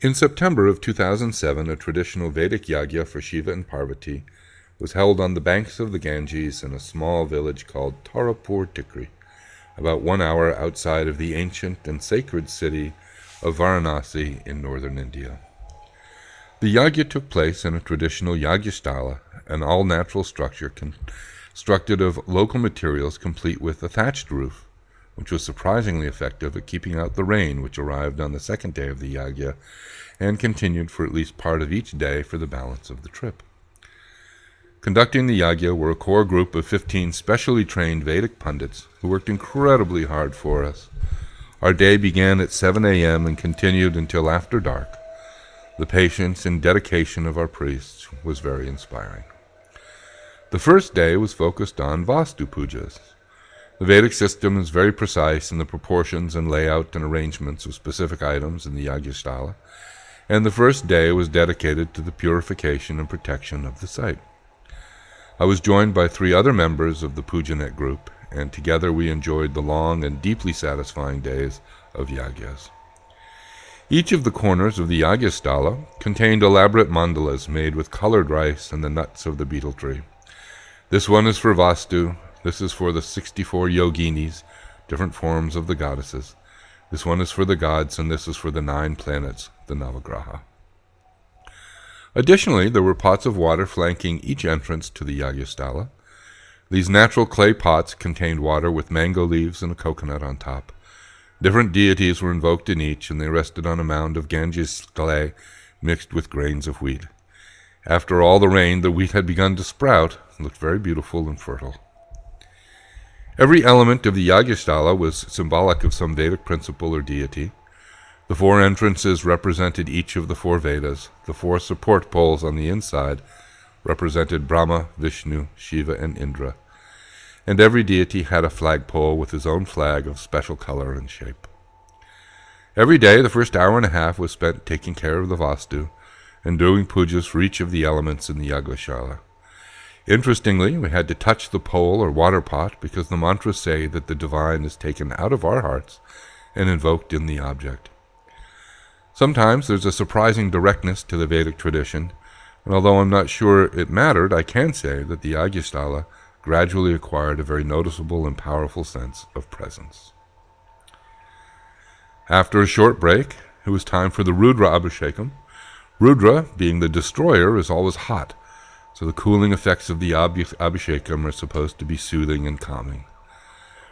In September of 2007, a traditional Vedic Yagya for Shiva and Parvati was held on the banks of the Ganges in a small village called Tarapur Tikri, about 1 hour outside of the ancient and sacred city of Varanasi in northern India. The Yagya took place in a traditional Yagyasthala, an all-natural structure constructed of local materials complete with a thatched roof, which was surprisingly effective at keeping out the rain which arrived on the second day of the Yagya and continued for at least part of each day for the balance of the trip. Conducting the Yagya were a core group of 15 specially trained Vedic pundits who worked incredibly hard for us. Our day began at 7 a.m. and continued until after dark. The patience and dedication of our priests was very inspiring. The first day was focused on Vastu Pujas. The Vedic system is very precise in the proportions and layout and arrangements of specific items in the Yagyasthala, and the first day was dedicated to the purification and protection of the site. I was joined by 3 other members of the Pujanet group, and together we enjoyed the long and deeply satisfying days of Yagyas. Each of the corners of the Yagyasthala contained elaborate mandalas made with colored rice and the nuts of the betel tree. This one is for Vastu, this is for the 64 yoginis, different forms of the goddesses. This one is for the gods, and this is for the 9 planets, the Navagraha. Additionally, there were pots of water flanking each entrance to the Yagyasthala. These natural clay pots contained water with mango leaves and a coconut on top. Different deities were invoked in each, and they rested on a mound of Ganges clay mixed with grains of wheat. After all the rain, the wheat had begun to sprout and looked very beautiful and fertile. Every element of the Yagyasthala was symbolic of some Vedic principle or deity. The 4 entrances represented each of the 4 Vedas. The 4 support poles on the inside represented Brahma, Vishnu, Shiva, and Indra. And every deity had a flagpole with his own flag of special color and shape. Every day, the first hour and a half was spent taking care of the Vastu and doing pujas for each of the elements in the Yagyashala. Interestingly, we had to touch the pole or water pot because the mantras say that the divine is taken out of our hearts and invoked in the object. Sometimes there's a surprising directness to the Vedic tradition, and although I'm not sure it mattered, I can say that the Yagyasthala gradually acquired a very noticeable and powerful sense of presence. After a short break, it was time for the Rudra Abhishekam. Rudra, being the destroyer, is always hot, so the cooling effects of the Abhishekam are supposed to be soothing and calming.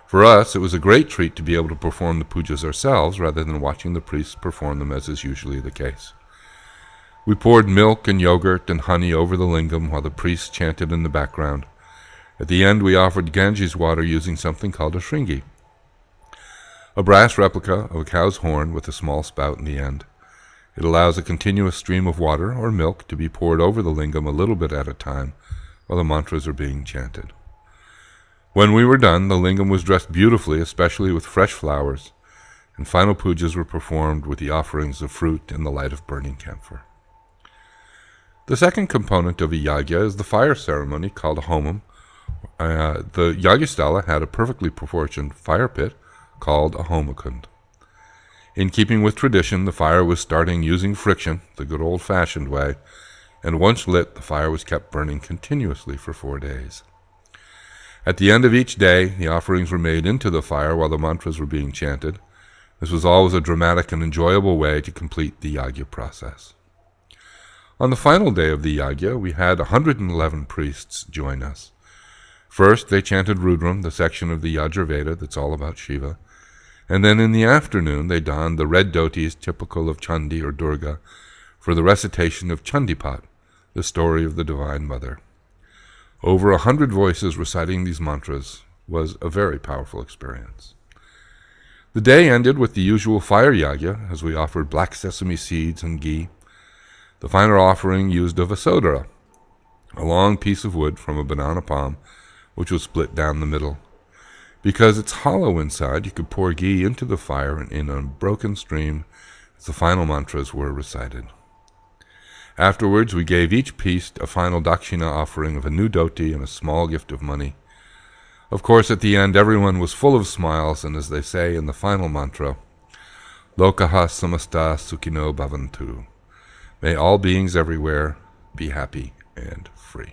For us, it was a great treat to be able to perform the pujas ourselves rather than watching the priests perform them as is usually the case. We poured milk and yogurt and honey over the lingam while the priests chanted in the background. At the end, we offered Ganges water using something called a shringi, a brass replica of a cow's horn with a small spout in the end. It allows a continuous stream of water or milk to be poured over the lingam a little bit at a time while the mantras are being chanted. When we were done, the lingam was dressed beautifully, especially with fresh flowers, and final pujas were performed with the offerings of fruit in the light of burning camphor. The second component of a yagya is the fire ceremony called a homam. The Yagyasthala had a perfectly proportioned fire pit called a homakund. In keeping with tradition, the fire was starting using friction, the good old-fashioned way, and once lit, the fire was kept burning continuously for 4 days. At the end of each day, the offerings were made into the fire while the mantras were being chanted. This was always a dramatic and enjoyable way to complete the yagya process. On the final day of the yagya, we had 111 priests join us. First, they chanted Rudram, the section of the Yajurveda that's all about Shiva, and then in the afternoon they donned the red dhotis typical of Chandi or Durga for the recitation of Chandipat, the story of the Divine Mother. Over 100 voices reciting these mantras was a very powerful experience. The day ended with the usual fire yagya as we offered black sesame seeds and ghee. The final offering used a vasodhara, a long piece of wood from a banana palm, which was split down the middle. Because it's hollow inside, you could pour ghee into the fire in a broken stream as the final mantras were recited. Afterwards, we gave each piece a final dakshina offering of a new dhoti and a small gift of money. Of course, at the end, everyone was full of smiles, and as they say in the final mantra, Lokaha samasta sukhino bhavantu. May all beings everywhere be happy and free.